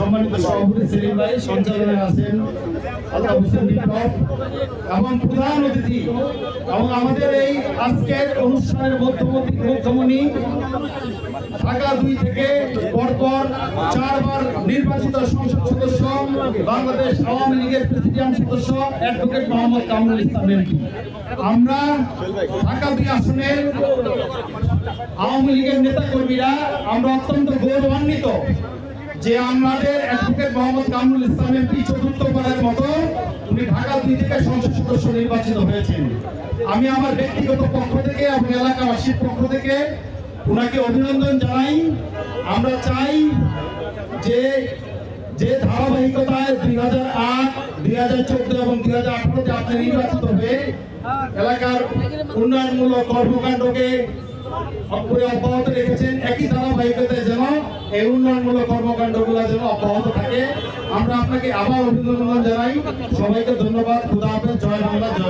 সম্মানিত সভাপতি সেলিম ভাই, সঞ্চালনে আছেন আল্লাহ হোসেন বিপ্লব এবং প্রধান অতিথি এবং আমাদের এই আজকের অনুষ্ঠানের মধ্যমণি ঢাকা 2 থেকে পরপর 4 বার নির্বাচিত সংসদ সদস্য, বাংলাদেশ আওয়ামী লীগের প্রেসিডিয়াম সদস্য অ্যাডভোকেট মোহাম্মদ কামরুল ইসলাম এমপি। আমরা ঢাকা 2 আসনের আওয়ামী লীগের নেতা কর্মীরা আমরা অত্যন্ত গৌরবান্বিত যে আমাদের অ্যাডভোকেট মোহাম্মদ কামরুল ইসলাম এমপি চতুর্থবারের মতো উনি ঢাকা 2 থেকে সংসদ সদস্য নির্বাচিত হয়েছেন। আমি আমার ব্যক্তিগত পক্ষ থেকে এবং এলাকাবাসীর পক্ষ থেকে উনাকে অভিনন্দন জানাই। আমরা চাই যে ধারাবাহিকতায় 2008, 2014 এবং 2018-তে আপনি নির্বাচিত হয়ে এলাকার উন্নয়নমূলক কর্মকাণ্ডকে অব্যাহত রেখেছেন, একই ধারাবাহিকতায় যেন এই উন্নয়নমূলক কর্মকাণ্ডগুলো যেন অব্যাহত থাকে। আমরা আপনাকে আবার অভিনন্দন জানাই। সবাইকে ধন্যবাদ। খুদা হাফেজ। জয় বাংলা, জয়